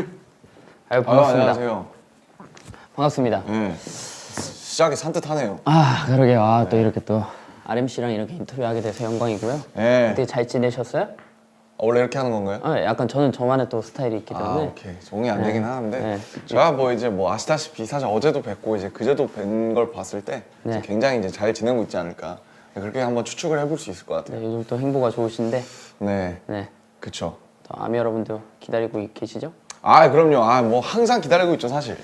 아유, 반갑습니다. 안녕하세요. 반갑습니다. 네. 시작이 산뜻하네요. 아, 그러게요. 아, 또 이렇게 또 RMC랑 이렇게 인터뷰하게 돼서 영광이고요. 네. 어떻게 잘 지내셨어요? 원래 이렇게 하는 건가요? 아, 약간 저는 저만의 또 스타일이 있기 때문에. 오케이. 정이 안 되긴 하는데 네. 제가 뭐 이제 뭐 아시다시피 사실 어제도 뵙고 이제 그제도 뵌 걸 봤을 때 네. 굉장히 이제 잘 지내고 있지 않을까 그렇게 한번 추측을 해볼 수 있을 것 같아요. 네, 요즘 또 행보가 좋으신데, 네. 네, 그쵸. 또 아미 여러분도 기다리고 계시죠? 아 그럼요. 아 뭐 항상 기다리고 있죠 사실. 네,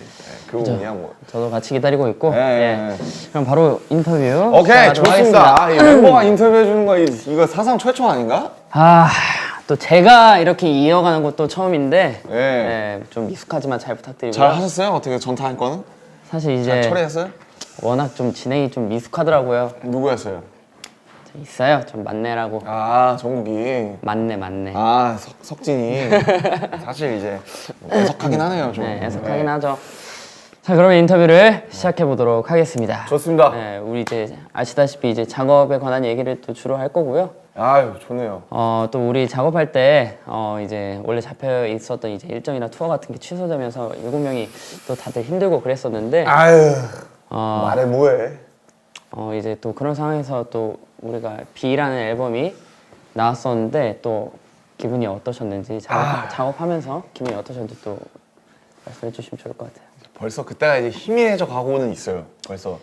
그 부분이야 뭐. 저도 같이 기다리고 있고. 네. 그럼 바로 인터뷰. 오케이 시작하도록 좋습니다. 하겠습니다. 아, 이 멤버가 인터뷰해 주는 거 이거 사상 최초 아닌가? 아, 또 제가 이렇게 이어가는 것도 처음인데, 네. 네, 좀 미숙하지만 잘 부탁드리고요. 잘 하셨어요? 어떻게 전타할 거는? 사실 잘 이제 처리했어요? 워낙 좀 진행이 좀 미숙하더라고요. 누구였어요? 있어요. 좀 만내라고. 아 정국이. 만내. 아 석진이 사실 이제 애석하긴 하네요 좀. 네, 애석하긴 하죠. 자, 그러면 인터뷰를 시작해 보도록 하겠습니다. 좋습니다. 네, 우리 이제 아시다시피 이제 작업에 관한 얘기를 또 주로 할 거고요. 아유 좋네요. 또 우리 작업할 때 이제 원래 잡혀 있었던 이제 일정이나 투어 같은 게 취소되면서 7명이 또 다들 힘들고 그랬었는데 아유 어, 말해 뭐해. 이제 또 그런 상황에서 또 우리가 B라는 앨범이 나왔었는데 또 기분이 어떠셨는지 작업하면서 기분이 어떠셨는지 또 말씀해 주시면 좋을 것 같아요. 벌써 그때가 이제 희미해져 가고는 있어요. 벌써.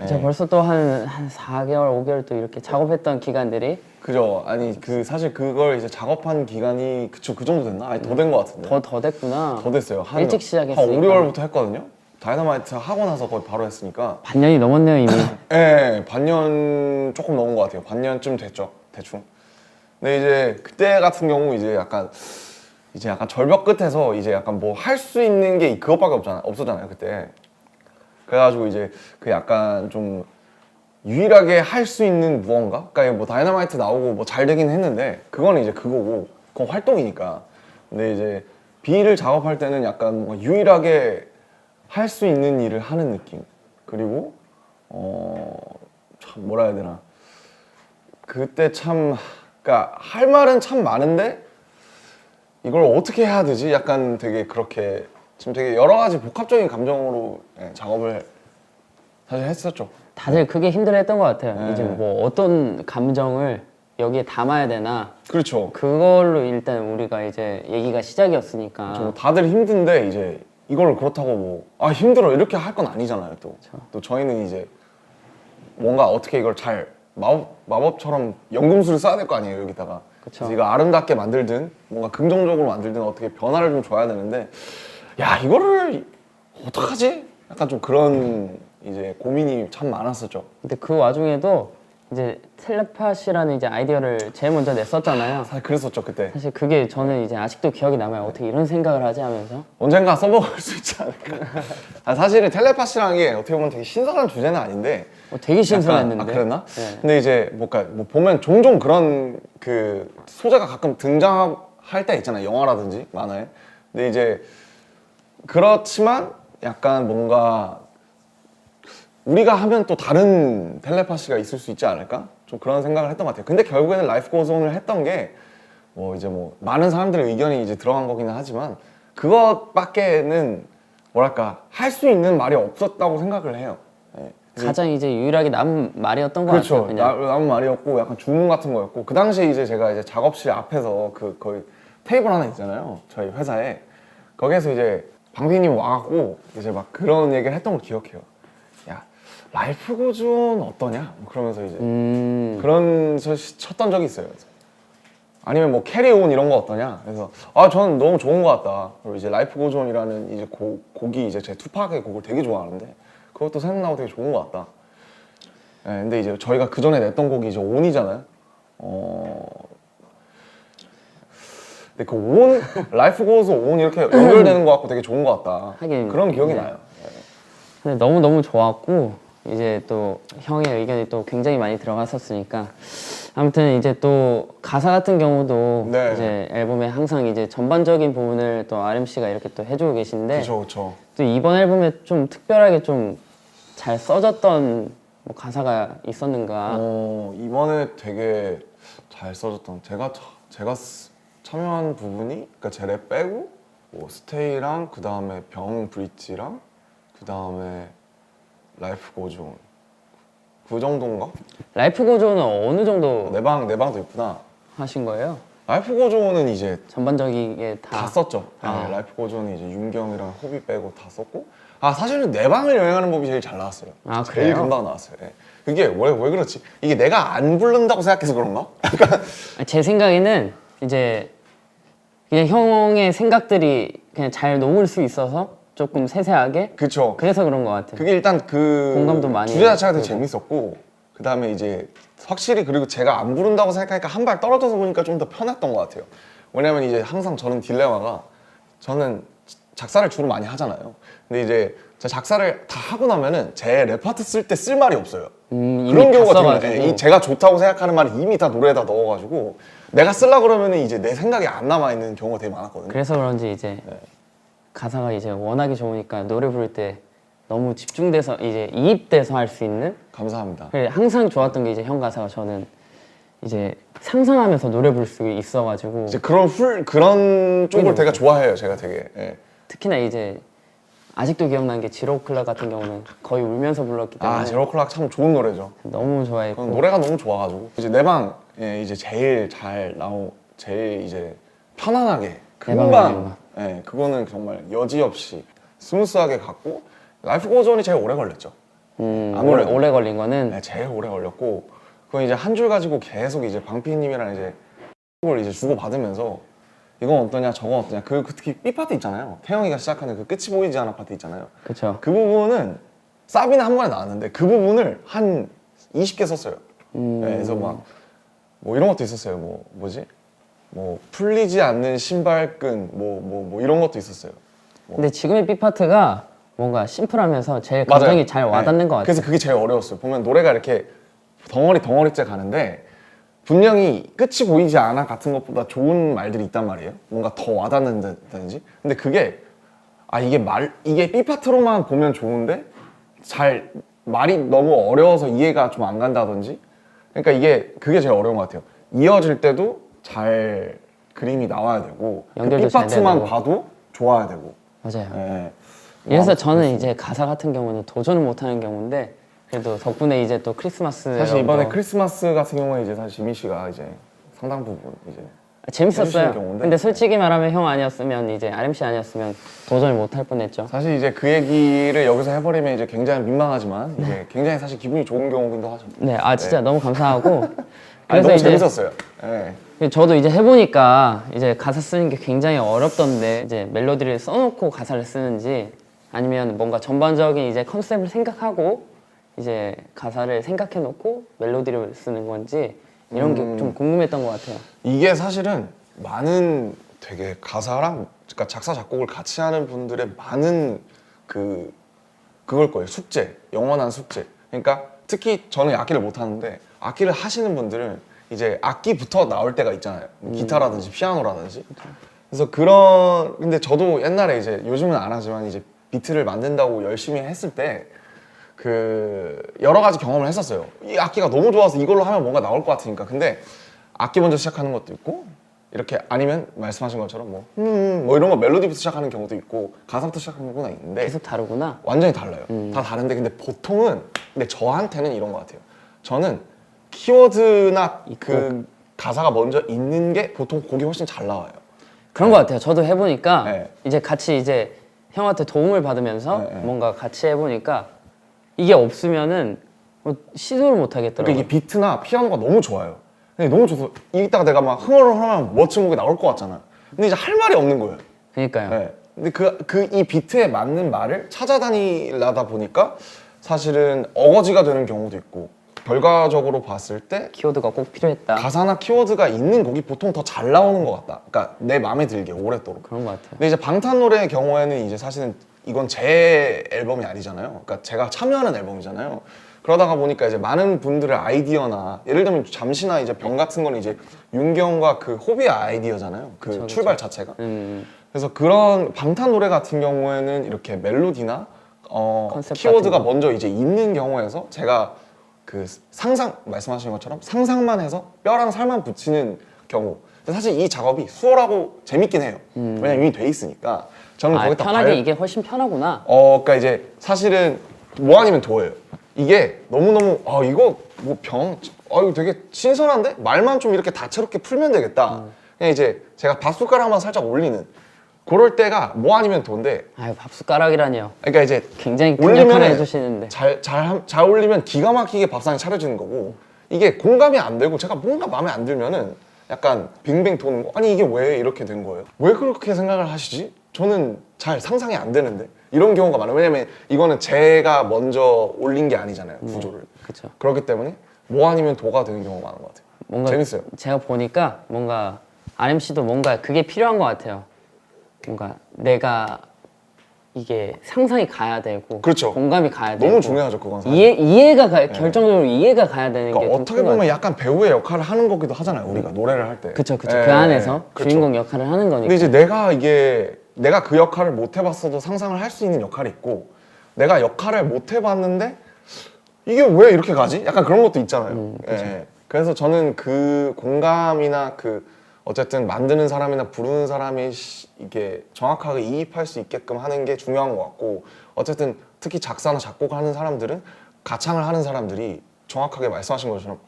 제가 벌써 또 한 4개월, 5개월 또 이렇게 작업했던 기간들이 그죠. 아니 그 사실 그걸 이제 작업한 기간이 그 정도 됐나? 아니 더 된 것 같은데. 더 됐구나. 더 됐어요. 일찍 시작했으니까. 한 5, 6월부터 했거든요. 다이너마이트 하고 나서 거의 바로 했으니까. 반년이 넘었네요 이미. 네, 반년 조금 넘은 것 같아요. 반년쯤 됐죠, 대충. 근데 이제 그때 같은 경우 이제 약간 절벽 끝에서 이제 약간 뭐 할 수 있는 게 그것밖에 없었잖아요, 그때. 그래가지고 이제 그 약간 좀 유일하게 할 수 있는 무언가? 그러니까 뭐 다이너마이트 나오고 뭐 잘 되긴 했는데 그거는 이제 그거고 그건 활동이니까. 근데 이제 B를 작업할 때는 약간 뭔가 유일하게 할 수 있는 일을 하는 느낌. 그리고 참 뭐라 해야 되나. 그때 참 그러니까 할 말은 참 많은데 이걸 어떻게 해야 되지? 약간 되게 그렇게 지금 되게 여러 가지 복합적인 감정으로 작업을 사실 했었죠. 다들 그게 힘들어했던 것 같아요. 네. 이제 뭐 어떤 감정을 여기에 담아야 되나 그렇죠. 그걸로 일단 우리가 이제 얘기가 시작이었으니까. 좀 다들 힘든데 이제 이걸 그렇다고 뭐 아 힘들어 이렇게 할 건 아니잖아요. 또 저희는 이제 뭔가 어떻게 이걸 잘 마법처럼 연금술을 써야 될 거 아니에요 여기다가. 그쵸. 그래서 이거 아름답게 만들든 뭔가 긍정적으로 만들든 어떻게 변화를 좀 줘야 되는데 야 이거를 어떡하지? 약간 좀 그런 이제 고민이 참 많았었죠. 근데 그 와중에도 이제 텔레파시라는 이제 아이디어를 제일 먼저 냈었잖아요. 사실 그랬었죠 그때. 사실 그게 저는 이제 아직도 기억이 남아요. 어떻게 이런 생각을 하지 하면서. 언젠가 써먹을 수 있지 않을까. 사실은 텔레파시라는 게 어떻게 보면 되게 신선한 주제는 아닌데 되게 신선했는데. 약간, 그랬나? 네. 근데 이제 뭐 보면 종종 그런 그 소재가 가끔 등장할 때 있잖아요. 영화라든지 만화에. 근데 이제 그렇지만 약간 뭔가 우리가 하면 또 다른 텔레파시가 있을 수 있지 않을까? 좀 그런 생각을 했던 것 같아요. 근데 결국에는 라이프 고즈 온을 했던 게 뭐 이제 뭐 많은 사람들의 의견이 이제 들어간 거기는 하지만 그것밖에는 뭐랄까 할 수 있는 말이 없었다고 생각을 해요. 네. 가장 이제 유일하게 남은 말이었던 것 그렇죠. 같아요. 그냥. 남은 말이었고 약간 주문 같은 거였고 그 당시에 이제 제가 이제 작업실 앞에서 그 거의 테이블 하나 있잖아요. 저희 회사에 거기에서 이제 방피님 와갖고 이제 막 그런 얘기를 했던 걸 기억해요. 야 라이프 고즈 온 어떠냐? 뭐 그러면서 이제 그런 쳤던 적이 있어요. 그래서 아니면 뭐 캐리온 이런 거 어떠냐? 그래서 저는 너무 좋은 것 같다. 그리고 이제 라이프 고즈 온이라는 이제 곡이 이제 제 투팍의 곡을 되게 좋아하는데 그것도 생각나고 되게 좋은 것 같다. 네, 근데 이제 저희가 그 전에 냈던 곡이 이제 온이잖아요. 근데 그 온, 라이프 고즈 온 이렇게 연결되는 것 같고 되게 좋은 것 같다. 하긴, 그런 기억이 네. 나요. 근데 너무 좋았고 이제 또 형의 의견이 또 굉장히 많이 들어갔었으니까 아무튼 이제 또 가사 같은 경우도 네. 이제 앨범에 항상 이제 전반적인 부분을 또 RMC가 이렇게 또 해주고 계신데 그렇죠. 또 이번 앨범에 좀 특별하게 좀 잘 써졌던 뭐 가사가 있었는가? 이번에 되게 잘 써졌던 제가 참여한 부분이 그러니까 제 랩 빼고 뭐 스테이랑 그 다음에 병 브릿지랑 그 다음에 라이프 고존 그 정도인가? 라이프 고조는 어느 정도 내 방도 있구나. 하신 거예요? 라이프 고존은 이제 전반적이게 다 다. 썼죠. 아. 네, 라이프 고존은 이제 윤경이랑 호비 빼고 다 썼고. 아 사실은 내 방을 여행하는 법이 제일 잘 나왔어요. 아, 제일 그래요? 금방 나왔어요. 예. 그게 왜 그렇지? 이게 내가 안 부른다고 생각해서 그런가? 제 생각에는 이제 그냥 형의 생각들이 그냥 잘 녹을 수 있어서 조금 세세하게 그쵸. 그래서 그런 것 같아요. 그게 일단 그 공감도 많이 주제 자체가 되게 되고. 재밌었고 그 다음에 이제 확실히 그리고 제가 안 부른다고 생각하니까 한 발 떨어져서 보니까 좀 더 편했던 것 같아요. 왜냐면 이제 항상 저는 딜레마가 저는 작사를 주로 많이 하잖아요. 근데 이제 제가 작사를 다 하고 나면은 제 레파트 쓸 때 쓸 말이 없어요. 이미 그런 다 경우가 써가지고. 되게 많아요. 제가 좋다고 생각하는 말을 이미 다 노래에다 넣어가지고 내가 쓰려 그러면은 이제 내 생각이 안 남아 있는 경우가 되게 많았거든요. 그래서 그런지 이제 가사가 이제 워낙에 좋으니까 노래 부를 때 너무 집중돼서 이제 이입돼서 할 수 있는. 감사합니다. 그래, 항상 좋았던 게 이제 형 가사가 저는 이제 상상하면서 노래 부를 수 있어가지고 이제 그런 쪽을 되게 좋아해요. 제가 되게. 예. 특히나 이제 아직도 기억나는 게 지로클락 같은 경우는 거의 울면서 불렀기 때문에 아 제로클락 참 좋은 노래죠. 너무 좋아했고. 노래가 너무 좋아가지고 이제 내 방에 이제 제일 제일 이제 편안하게 내 방에 금방 그거는 정말 여지없이 스무스하게 갔고 라이프 고전이 제일 오래 걸렸죠. 아무래도. 오래 걸린 거는 네, 제일 오래 걸렸고 그건 이제 한 줄 가지고 계속 이제 방피님이랑 이제 을 이제 주고 받으면서 이건 어떠냐 저건 어떠냐 그 특히 B 파트 있잖아요. 태영이가 시작하는 그 끝이 보이지 않아 파트 있잖아요. 그쵸. 그 부분은 사비는 한 번에 나왔는데 그 부분을 한 20개 썼어요. 네, 그래서 막 뭐 이런 것도 있었어요. 뭐 풀리지 않는 신발끈 뭐 이런 것도 있었어요. 근데 지금의 B 파트가 뭔가 심플하면서 제일 감정이 맞아요. 잘 와닿는 네. 것 같아요. 그래서 그게 제일 어려웠어요. 보면 노래가 이렇게 덩어리째 가는데 분명히 끝이 보이지 않아 같은 것보다 좋은 말들이 있단 말이에요. 뭔가 더 와닿는다든지. 근데 그게 이게 B 파트로만 보면 좋은데 잘 말이 너무 어려워서 이해가 좀 안 간다든지. 그러니까 그게 제일 어려운 것 같아요. 이어질 때도 잘 그림이 나와야 되고 그 연결도 B 잘 파트만 되고. 봐도 좋아야 되고. 맞아요. 네. 그래서 저는 이제 가사 같은 경우는 도전을 못하는 경우인데 그래도 덕분에 이제 또 크리스마스 사실 이번에 크리스마스 같은 경우에 이제 사실 지민 씨가 이제 상당 부분 이제 해주시는 재밌었어요. 경우인데. 근데 솔직히 말하면 형 아니었으면 이제 RMC 아니었으면 도전을 못할 뻔했죠. 사실 이제 그 얘기를 여기서 해버리면 이제 굉장히 민망하지만 이제 굉장히 사실 기분이 좋은 경우기도 하죠. 네, 진짜 너무 감사하고. 아니, 그래서 너무 이제 재밌었어요. 네. 저도 이제 해보니까 이제 가사 쓰는 게 굉장히 어렵던데 이제 멜로디를 써놓고 가사를 쓰는지 아니면 뭔가 전반적인 이제 컨셉을 생각하고 이제 가사를 생각해놓고 멜로디를 쓰는 건지 이런 게 좀 궁금했던 것 같아요. 이게 사실은 많은 되게 가사랑 그러니까 작사 작곡을 같이 하는 분들의 많은 그걸 거예요. 숙제, 영원한 숙제. 그러니까 특히 저는 악기를 못 하는데 악기를 하시는 분들은 이제 악기부터 나올 때가 있잖아요. 기타라든지 피아노라든지. 그래서 근데 저도 옛날에 이제 요즘은 안 하지만 이제 비트를 만든다고 열심히 했을 때 여러 가지 경험을 했었어요. 이 악기가 너무 좋아서 이걸로 하면 뭔가 나올 것 같으니까. 근데 악기 먼저 시작하는 것도 있고 이렇게 아니면 말씀하신 것처럼 뭐 이런 거 멜로디부터 시작하는 경우도 있고 가사부터 시작하는 경우가 있는데 계속 다르구나. 완전히 달라요. 다 다른데 근데 보통은 근데 저한테는 이런 것 같아요. 저는 키워드나 그 가사가 먼저 있는 게 보통 곡이 훨씬 잘 나와요. 그런 것 같아요. 저도 해보니까 네. 이제 같이 이제 형한테 도움을 받으면서 네. 뭔가 같이 해보니까 이게 없으면은 뭐 시도를 못 하겠더라고요. 그러니까 이게 비트나 피아노가 너무 좋아요. 근데 너무 좋아서 이따가 내가 막 흥얼흥얼하면 멋진 곡이 나올 것 같잖아. 근데 이제 할 말이 없는 거예요. 그러니까요. 네. 근데 이 비트에 맞는 말을 찾아다니려다 보니까 사실은 어거지가 되는 경우도 있고 결과적으로 봤을 때 키워드가 꼭 필요했다. 가사나 키워드가 있는 곡이 보통 더 잘 나오는 것 같다. 그러니까 내 마음에 들게 오랫도록. 그런 것 같아요. 근데 이제 방탄 노래의 경우에는 이제 사실은 이건 제 앨범이 아니잖아요. 그러니까 제가 참여하는 앨범이잖아요. 그러다가 보니까 이제 많은 분들의 아이디어나 예를 들면 잠시나 이제 병 같은 거는 이제 윤경과 그 호비의 아이디어잖아요. 그쵸. 출발 자체가. 그래서 그런 방탄 노래 같은 경우에는 이렇게 멜로디나 컨셉 키워드가 같은 거. 먼저 이제 있는 경우에서 제가 그 말씀하신 것처럼 상상만 해서 뼈랑 살만 붙이는 경우. 근데 사실 이 작업이 수월하고 재밌긴 해요. 왜냐면 이미 돼 있으니까. 저는 아, 거기다 편하게 이게 훨씬 편하구나. 그러니까 이제 사실은 뭐 아니면 도예요. 이게 너무너무 이거 뭐 이거 되게 신선한데? 말만 좀 이렇게 다채롭게 풀면 되겠다. 그냥 이제 제가 밥숟가락만 살짝 올리는 그럴 때가 뭐 아니면 도인데 아유, 밥숟가락이라니요. 그러니까 이제 굉장히 큰 역할을 올리면은 해주시는데. 잘 올리면 기가 막히게 밥상이 차려지는 거고 이게 공감이 안 되고 제가 뭔가 마음에 안 들면은 약간 빙빙 도는 거 아니 이게 왜 이렇게 된 거예요? 왜 그렇게 생각을 하시지? 저는 잘 상상이 안 되는데 이런 경우가 많아요. 왜냐면 이거는 제가 먼저 올린 게 아니잖아요, 구조를. 그쵸. 그렇기 때문에 뭐 아니면 도가 되는 경우가 많은 것 같아요. 뭔가 재밌어요. 제가 보니까 뭔가 RMC도 뭔가 그게 필요한 것 같아요. 뭔가 내가 이게 상상이 가야 되고 그렇죠. 공감이 가야 되고 너무 중요하죠, 그건 사실. 이해가 결정적으로 이해가 가야 되는 게 그러니까 좀 어떻게 큰 것 보면 같아요. 약간 배우의 역할을 하는 거기도 하잖아요, 우리가 노래를 할 때. 그쵸. 예, 그 안에서 그쵸. 주인공 역할을 하는 거니까. 근데 이제 내가 그 역할을 못 해봤어도 상상을 할 수 있는 역할이 있고 내가 역할을 못 해봤는데 이게 왜 이렇게 가지? 약간 그런 것도 있잖아요. 예. 그래서 저는 그 공감이나 그 어쨌든 만드는 사람이나 부르는 사람이 이게 정확하게 이입할 수 있게끔 하는 게 중요한 것 같고 어쨌든 특히 작사나 작곡하는 사람들은 가창을 하는 사람들이 정확하게 말씀하신 것처럼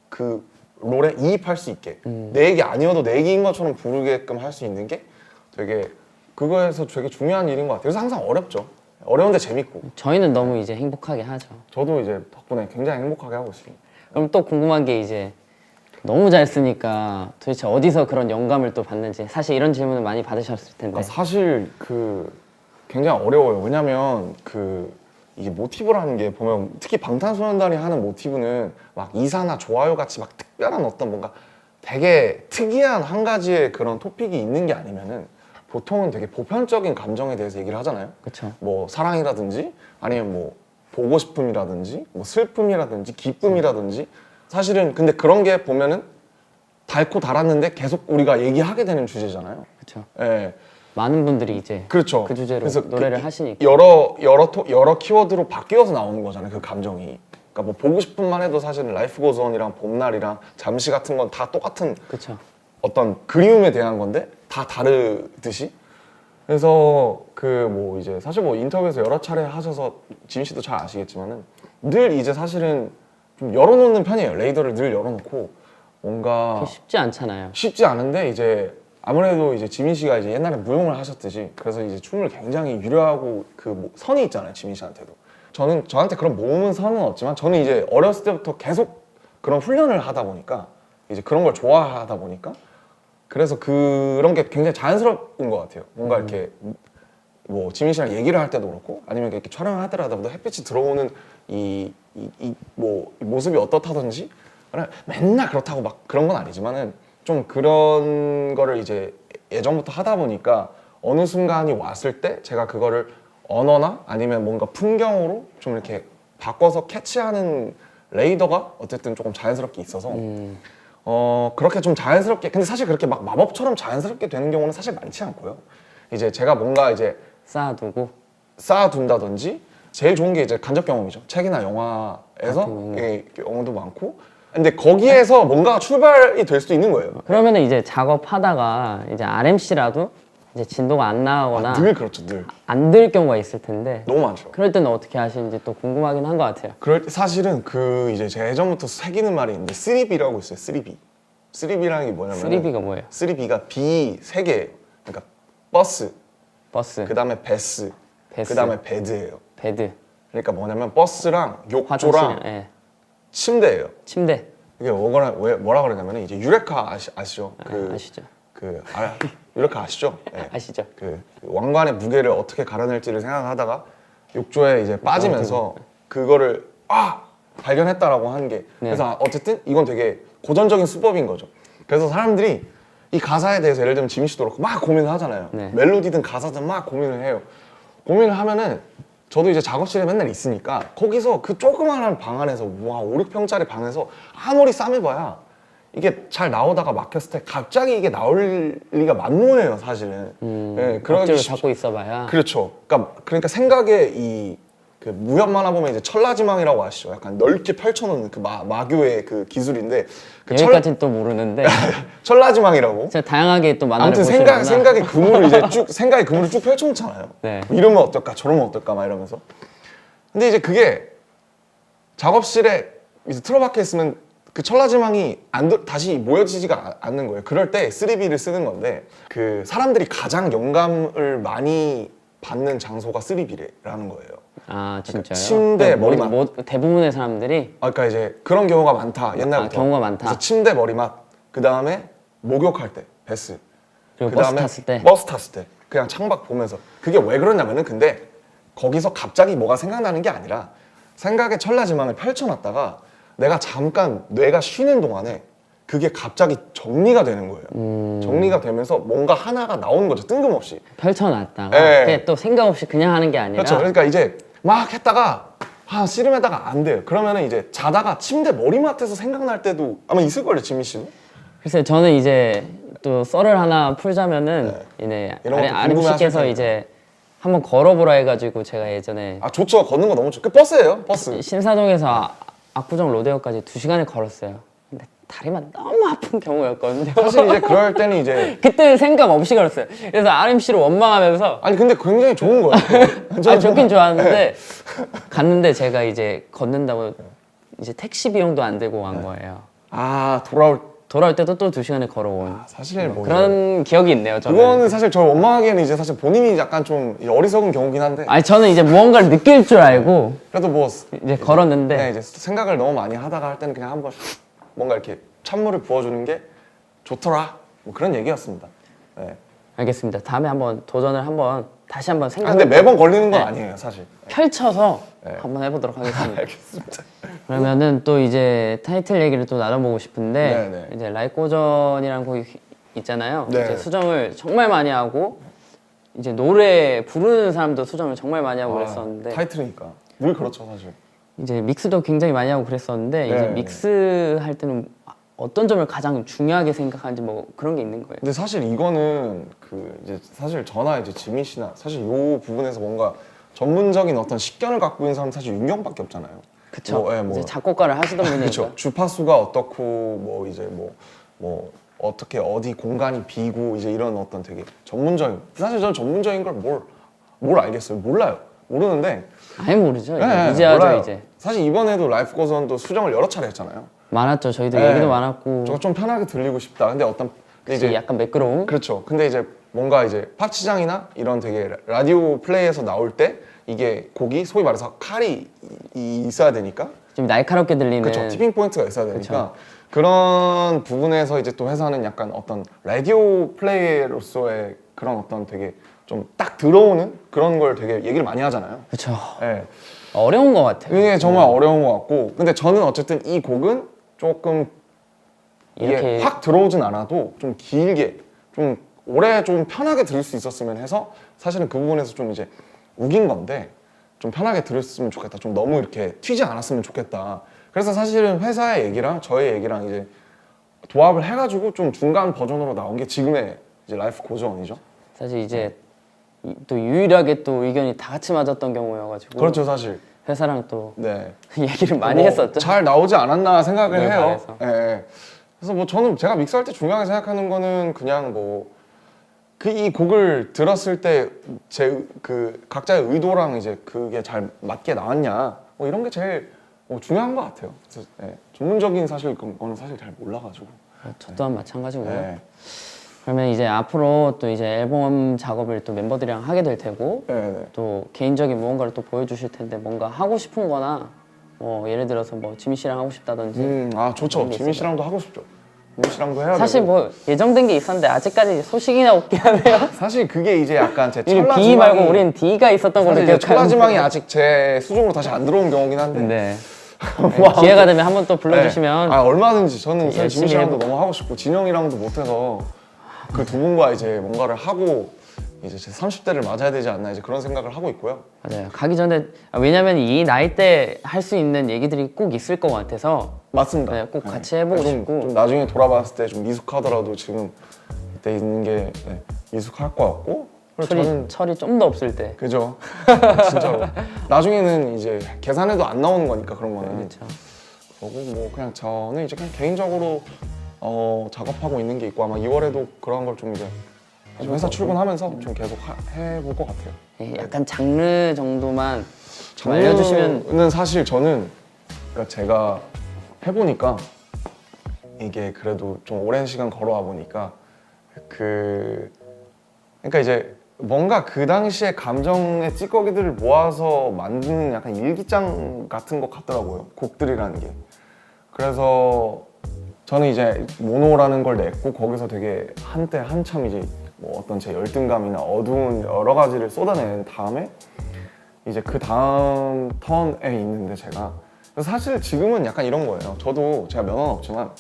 그 롤에 이입할 수 있게 내 얘기 아니어도 내 얘기인 것처럼 부르게끔 할 수 있는 게 되게 그거에서 되게 중요한 일인 것 같아요. 그래서 항상 어렵죠. 어려운데 재밌고 저희는 너무 이제 행복하게 하죠. 저도 이제 덕분에 굉장히 행복하게 하고 있습니다. 그럼 또 궁금한 게 이제 너무 잘 쓰니까 도대체 어디서 그런 영감을 또 받는지 사실 이런 질문을 많이 받으셨을 텐데. 그러니까 사실 그 굉장히 어려워요. 왜냐면 그 이게 모티브라는 게 보면 특히 방탄소년단이 하는 모티브는 막 이사나 좋아요 같이 막 특별한 어떤 뭔가 되게 특이한 한 가지의 그런 토픽이 있는 게 아니면은 보통은 되게 보편적인 감정에 대해서 얘기를 하잖아요. 그쵸. 뭐 사랑이라든지 아니면 뭐 보고 싶음이라든지 뭐 슬픔이라든지 기쁨이라든지 사실은 근데 그런 게 보면은 닮고 달았는데 계속 우리가 얘기하게 되는 주제잖아요. 그쵸. 예. 많은 분들이 이제 그렇죠. 그 주제로 그래서 노래를 하시니까. 여러 키워드로 바뀌어서 나오는 거잖아요. 그 감정이. 그러니까 뭐 보고 싶은만 해도 사실은 라이프 고즈 온이랑 봄날이랑 잠시 같은 건 다 똑같은 그쵸. 어떤 그리움에 대한 건데 다 다르듯이. 그래서 그 뭐 이제 사실 뭐 인터뷰에서 여러 차례 하셔서 지민 씨도 잘 아시겠지만은 늘 이제 사실은 좀 열어놓는 편이에요. 레이더를 늘 열어놓고 뭔가 그게 쉽지 않잖아요. 쉽지 않은데 이제 아무래도 이제 지민 씨가 이제 옛날에 무용을 하셨듯이 그래서 이제 춤을 굉장히 유려하고 그 뭐 선이 있잖아요, 지민 씨한테도. 저한테 그런 몸은 선은 없지만 저는 이제 어렸을 때부터 계속 그런 훈련을 하다 보니까 이제 그런 걸 좋아하다 보니까 그래서 그런 게 굉장히 자연스러운 것 같아요. 뭔가 이렇게 뭐 지민 씨랑 얘기를 할 때도 그렇고 아니면 이렇게 촬영을 하더라도 햇빛이 들어오는 이 모습이 어떻다든지 맨날 그렇다고 막 그런 건 아니지만은 좀 그런 거를 이제 예전부터 하다 보니까 어느 순간이 왔을 때 제가 그거를 언어나 아니면 뭔가 풍경으로 좀 이렇게 바꿔서 캐치하는 레이더가 어쨌든 조금 자연스럽게 있어서 그렇게 좀 자연스럽게 근데 사실 그렇게 막 마법처럼 자연스럽게 되는 경우는 사실 많지 않고요. 이제 제가 뭔가 이제 쌓아두고. 쌓아둔다든지 제일 좋은 게 이제 간접 경험이죠. 책이나 영화에서 같은 경우도 많고 근데 거기에서 뭔가 출발이 될 수도 있는 거예요. 그러면은 이제 작업하다가 이제 RMC라도 이제 진도가 안 나가거나 늘 그렇죠, 늘 안 될 경우가 있을 텐데 너무 많죠. 그럴 때는 어떻게 하시는지 또 궁금하긴 한 것 같아요. 그럴 때 사실은 그 이제 제가 예전부터 새기는 말이 있는데 3B라고 있어요. 3B. 3B라는 게 뭐냐면 3B가 뭐예요? 3B가 B 3개. 그러니까 버스, 버스, 그다음에 베스, 베스. 그다음에 베드예요. 베드, 그러니까 뭐냐면 버스랑 욕조랑 화장실, 예. 침대예요. 침대. 이게 뭐라 그러냐면 이제 유레카 아시죠? 아시죠? 유레카 아시죠? 네. 아시죠? 그 왕관의 무게를 어떻게 갈아낼지를 생각하다가 욕조에 이제 빠지면서 그거를 발견했다라고 하는 게 네. 그래서 어쨌든 이건 되게 고전적인 수법인 거죠. 그래서 사람들이 이 가사에 대해서 예를 들면 지민 씨도 그렇고 막 고민을 하잖아요. 네. 멜로디든 가사든 막 고민을 해요. 고민을 하면은 저도 이제 작업실에 맨날 있으니까 거기서 그 조그마한 방 안에서 5, 6평짜리 방에서 아무리 싸매봐야 이게 잘 나오다가 막혔을 때 갑자기 이게 나올 리가 만무해요, 사실은. 예, 억지로 잡고 있어봐야. 그렇죠. 그러니까 생각의 이 그 그 무협 만화 보면 이제 천라지망이라고 아시죠? 약간 넓게 펼쳐놓는 그 마교의 그 기술인데 그 여기까지는 또 모르는데 천라지망이라고. 제가 다양하게 또 만화를 아무튼 보시는구나. 생각의 그물을 이제 쭉 생각의 그물을 쭉 펼쳐놓잖아요. 네. 이러면 어떨까, 저러면 어떨까 막 이러면서. 근데 이제 그게 작업실에 이제 틀어박혀 있으면 그 천라지망이 다시 모여지지가 않는 거예요. 그럴 때 3B를 쓰는 건데 그 사람들이 가장 영감을 많이 받는 장소가 3B라는 거예요. 아 진짜요? 침대, 머리맡. 대부분의 사람들이 그러니까 이제 그런 경우가 많다. 옛날부터. 경우가 많다. 그래서 침대, 머리맡. 그 다음에 목욕할 때 베스. 그리고 그다음에 버스 탔을 때 그냥 창밖 보면서. 그게 왜 그러냐면은 근데 거기서 갑자기 뭐가 생각나는 게 아니라 생각의 천라지망을 펼쳐놨다가 내가 잠깐 뇌가 쉬는 동안에 그게 갑자기 정리가 되는 거예요. 정리가 되면서 뭔가 하나가 나오는 거죠. 뜬금없이. 펼쳐놨다가 네. 그게 또 생각 없이 그냥 하는 게 아니라 그렇죠. 그러니까 이제 막 했다가 씨름했다가 안 돼요. 그러면은 이제 자다가 침대 머리맡에서 생각날 때도 아마 있을 걸요, 지민 씨도. 글쎄요, 저는 이제 또 썰을 하나 풀자면은 이제 이런 것도 아름 씨께서 궁금해하실 이제 한번 걸어보라 해가지고 제가 예전에 아 좋죠. 걷는 거 너무 좋죠. 그 버스예요, 버스. 신사동에서 압구정 로데오까지 2시간을 걸었어요. 근데 다리만 너무 아픈 경우였거든요. 사실 이제 그럴 때는 이제 그때는 생각 없이 걸었어요. 그래서 아름 씨를 원망하면서 아니 근데 굉장히 좋은 거예요. 아 좋긴 좋았는데 갔는데 제가 이제 걷는다고 이제 택시 비용도 안 들고 간 거예요. 아 돌아올 때도 또 2시간을 걸어온 사실 뭐 그런 기억이 있네요. 저는. 그거는 사실 저 원망하기에는 이제 사실 본인이 약간 좀 어리석은 경우긴 한데 아니 저는 이제 무언가를 느낄 줄 알고 그래도 뭐 이제 걸었는데 그냥 이제 생각을 너무 많이 하다가 할 때는 그냥 한번 뭔가 이렇게 찬물을 부어주는 게 좋더라 뭐 그런 얘기였습니다. 네. 알겠습니다. 다음에 한번 도전을 다시 한번 아, 생각을 근데 매번 걸리는 건 네. 아니에요, 사실. 펼쳐서 네. 한번 해보도록 하겠습니다. 알겠습니다. 그러면은 또 이제 타이틀 얘기를 또 나눠보고 싶은데 네네. 이제 라이꼬전이라는 곡이 있잖아요. 네. 이제 수정을 정말 많이 하고 이제 노래 부르는 사람도 수정을 정말 많이 하고 그랬었는데 타이틀이니까 늘 그렇죠, 사실. 이제 믹스도 굉장히 많이 하고 그랬었는데 이제 네. 믹스 할 때는 어떤 점을 가장 중요하게 생각하는지 뭐 그런 게 있는 거예요. 근데 사실 이거는 그 이제 사실 저나 이제 지민 씨나 사실 이 부분에서 뭔가 전문적인 어떤 식견을 갖고 있는 사람 은 사실 윤경밖에 없잖아요. 그쵸. 뭐, 예, 뭐. 이제 작곡가를 하시던 분이니까. 그렇죠. 주파수가 어떻고 뭐 이제 뭐 어떻게 어디 공간이 비고 이제 이런 어떤 되게 전문적인 사실 저는 전문적인 걸 뭘 알겠어요. 몰라요. 모르는데 아예 모르죠. 네, 이제 하죠 몰라요. 이제. 사실 이번에도 라이프 고전도 수정을 여러 차례 했잖아요. 많았죠. 저희도 네. 얘기도 많았고. 저거 좀 편하게 들리고 싶다. 근데 어떤 근데 이제 약간 매끄러움. 그렇죠. 근데 이제 뭔가 이제 팝 시장이나 이런 되게 라디오 플레이에서 나올 때 이게 곡이 소위 말해서 칼이 있어야 되니까 좀 날카롭게 들리는. 그렇죠. 티핑 포인트가 있어야 되니까 그런 부분에서 이제 또 회사는 약간 어떤 라디오 플레이로서의 그런 어떤 되게 좀 딱 들어오는 그런 걸 되게 얘기를 많이 하잖아요. 그렇죠. 네. 어려운 것 같아요. 이게 정말 어려운 것 같고 근데 저는 어쨌든 이 곡은 조금 이게 이렇게 확 들어오진 않아도 좀 길게 좀 오래 좀 편하게 들을 수 있었으면 해서 사실은 그 부분에서 좀 이제 우긴 건데 좀 편하게 들었으면 좋겠다. 좀 너무 이렇게 튀지 않았으면 좋겠다. 그래서 사실은 회사의 얘기랑 저의 얘기랑 이제 도합을 해가지고 좀 중간 버전으로 나온 게 지금의 이제 라이프 고전이죠. 사실 이제 또 유일하게 또 의견이 다 같이 맞았던 경우여가지고. 그렇죠, 사실. 회사랑 또 네. 얘기를 많이 뭐 했었죠. 잘 나오지 않았나 생각을 네, 해요. 반해서. 예, 예. 그래서 뭐 저는 제가 믹스할 때 중요하게 생각하는 거는 그냥 뭐 그 이 곡을 들었을 때 제 그 각자의 의도랑 이제 그게 잘 맞게 나왔냐 뭐 이런 게 제일 중요한 것 같아요. 그래서 예, 전문적인 사실 그거는 사실 잘 몰라가지고. 저 또한 마찬가지고요. 예. 그러면 이제 앞으로 또 이제 앨범 작업을 또 멤버들이랑 하게 될 테고 네, 네. 또 개인적인 무언가를 또 보여주실 텐데 뭔가 하고 싶은 거나 뭐 예를 들어서 뭐 지민 씨랑 하고 싶다든지 아 좋죠. 그런 게 지민 있어요. 씨랑도 하고 싶죠. 지민 씨랑도 해야 사실 되고. 뭐 예정된 게 있었는데 아직까지 소식이나 없긴 하네요. 사실 그게 이제 약간 제 우리 천라지망이 B 말고 우린 D가 있었던 걸로 사실 이제 기억하는데 천라지망이 아직 제 수중으로 다시 안 들어온 경우긴 한데. 네. 기회가 되면 한번 또 불러주시면 네. 아 얼마든지 저는 사실 열심히 지민 씨랑도 해볼게요. 너무 하고 싶고 진영이랑도 못해서 그 두 분과 이제 뭔가를 하고 이제 제 30대를 맞아야 되지 않나 이제 그런 생각을 하고 있고요. 맞아요. 가기 전에 왜냐면 이 나이 때 할 수 있는 얘기들이 꼭 있을 것 같아서 맞습니다. 네, 꼭 같이 해보고 싶고. 좀 나중에 돌아봤을 때 좀 미숙하더라도 지금 이때 있는 게 미숙할 것 같고 그리고 철이 좀 더 없을 때. 그죠. 진짜로. 나중에는 이제 계산해도 안 나오는 거니까 그런 거는. 그렇죠. 그리고 뭐 그냥 저는 이제 그냥 개인적으로 작업하고 있는 게 있고 아마 2월에도 그런 걸 좀 이제 회사 출근하면서 좀 계속 해볼 것 같아요. 예, 약간 장르 정도만 좀 알려주시면. 장르는 사실 저는 그러니까 제가 해보니까 이게 그래도 좀 오랜 시간 걸어와 보니까 그러니까 이제 뭔가 그 당시의 감정의 찌꺼기들을 모아서 만드는 약간 일기장 같은 것 같더라고요. 곡들이라는 게. 그래서 저는 이제 모노라는 걸 냈고 거기서 되게 한때 한참 이제 뭐 어떤 제 열등감이나 어두운 여러 가지를 쏟아낸 다음에 이제 그 다음 턴에 있는데 제가 사실 지금은 약간 이런 거예요. 저도 제가 면허는 없지만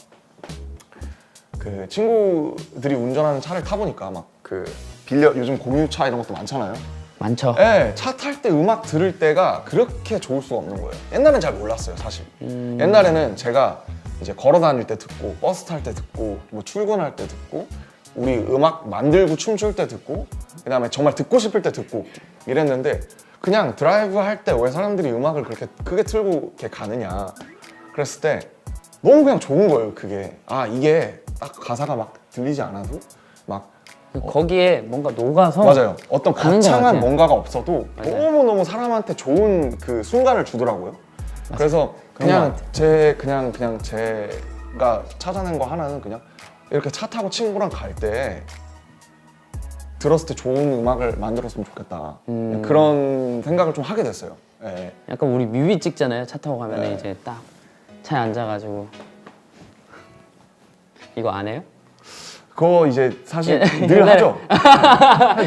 그 친구들이 운전하는 차를 타보니까 막 그 요즘 공유차 이런 것도 많잖아요. 많죠. 네, 차 탈 때 음악 들을 때가 그렇게 좋을 수가 없는 거예요. 옛날엔 잘 몰랐어요, 사실. 옛날에는 제가 이제 걸어 다닐 때 듣고, 버스 탈 때 듣고, 뭐 출근할 때 듣고, 우리 음악 만들고 춤출 때 듣고, 그 다음에 정말 듣고 싶을 때 듣고 이랬는데 그냥 드라이브 할 때 왜 사람들이 음악을 그렇게 크게 틀고 이렇게 가느냐 그랬을 때 너무 그냥 좋은 거예요, 그게. 아, 이게 딱 가사가 막 들리지 않아도 막 거기에 뭔가 녹아서. 맞아요. 어떤 가는 것 거창한 같아요. 뭔가가 없어도 맞아요. 너무너무 사람한테 좋은 그 순간을 주더라고요. 그래서 그런 그냥 제가 찾아낸 거 하나는 그냥 이렇게 차 타고 친구랑 갈 때 들었을 때 좋은 음악을 만들었으면 좋겠다. 그런 생각을 좀 하게 됐어요. 네. 약간 우리 뮤비 찍잖아요. 차 타고 가면 네. 이제 딱 차에 앉아가지고. 이거 안 해요? 그거 이제 사실 늘 옛날에- 하죠.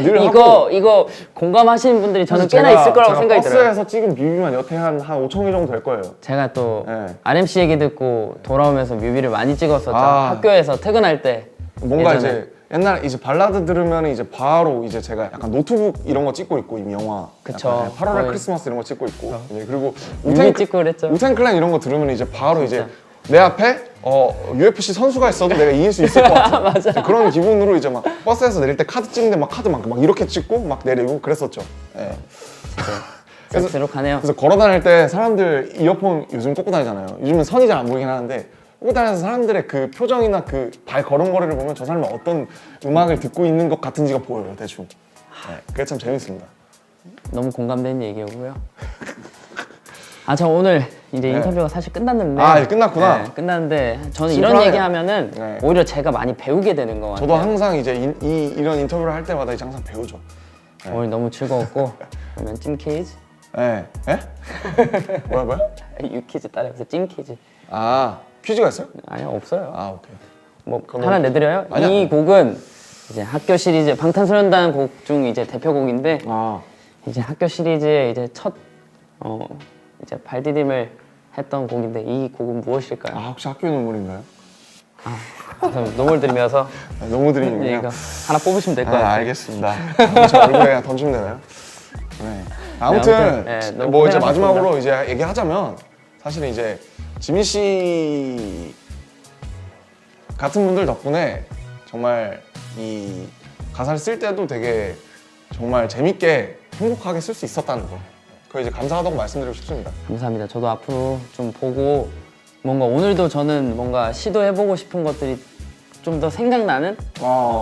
늘 하고. 이거 공감하시는 분들이 저는 사실 꽤나 있을 거라고 제가 생각이 들어요. 버스에서 찍은 뮤비만 여태 한 5천 개 정도 될 거예요. 제가 또 네. RM 씨 얘기 듣고 돌아오면서 뮤비를 많이 찍었었죠. 아. 학교에서 퇴근할 때. 뭔가 예전에. 이제 옛날 이제 발라드 들으면 이제 바로 이제 제가 약간 노트북 이런 거 찍고 있고 이미 영화. 그쵸. 약간 8월의 거의. 크리스마스 이런 거 찍고 있고. 예, 그리고 뮤비 찍고 그랬죠. 우텐클랜 이런 거 들으면 이제 바로 진짜. 이제 내 앞에 UFC 선수가 있어도 내가 이길 수 있을 것 같아. 맞아. 그런 기분으로 이제 막 버스에서 내릴 때 카드 찍는데 막 카드 막 이렇게 찍고 막 내리고 그랬었죠. 예. 세트로 가네요. 그래서 걸어 다닐 때 사람들 이어폰 요즘 꽂고 다니잖아요. 요즘은 선이 잘 안 보이긴 하는데 꽂고 다니면서 사람들의 그 표정이나 그 발 걸음걸이를 보면 저 사람이 어떤 음악을 듣고 있는 것 같은지가 보여요, 대충. 네, 그게 참 재밌습니다. 너무 공감되는 얘기고요. 저 오늘 이제 네. 인터뷰가 사실 끝났는데. 아, 이제 끝났구나. 네, 끝났는데 저는 이런 심플하네요. 얘기하면은 네. 오히려 제가 많이 배우게 되는 것 같아요. 저도 항상 이제 이런 인터뷰를 할 때마다 이제 항상 배우죠. 오늘 너무 즐거웠고 그러면 찐 퀴즈? 네. 예? 뭐야? 유퀴즈 따라해서 찐 퀴즈. 아, 퀴즈가 있어요? 아니요, 없어요. 아, 오케이. 뭐 그러면- 하나 내드려요? 아니야. 이 곡은 이제 학교 시리즈 방탄소년단 곡 중 이제 대표곡인데 아, 이제 학교 시리즈의 이제 첫 이제 발디딤을 했던 곡인데 이 곡은 무엇일까요? 혹시 학교 눈물인가요? 그래서 노을 들으면서 아, 너무 이거 드리는군요. 하나 뽑으시면 될 것 같아요. 알겠습니다. 제 얼굴에 그냥 던지면 되나요? 네. 아무튼 아무튼, 네, 너무 뭐 이제 고생하셨습니다. 마지막으로 이제 얘기하자면 사실은 이제 지민 씨 같은 분들 덕분에 정말 이 가사를 쓸 때도 되게 정말 재밌게 행복하게 쓸 수 있었다는 거. 그거 이제 감사하다고 말씀드리고 싶습니다. 감사합니다. 저도 앞으로 좀 보고 뭔가 오늘도 저는 뭔가 시도해보고 싶은 것들이 좀 더 생각나는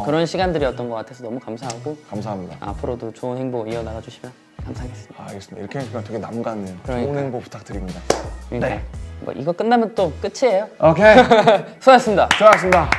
그런 시간들이었던 것 같아서 너무 감사하고 감사합니다. 앞으로도 좋은 행복 이어나가 주시면 감사하겠습니다. 알겠습니다. 이렇게 하니까 되게 남 같네요. 좋은 그러니까요. 행복 부탁드립니다. 그러니까 네. 뭐 이거 끝나면 또 끝이에요. 오케이. 수고하셨습니다. 수고하셨습니다.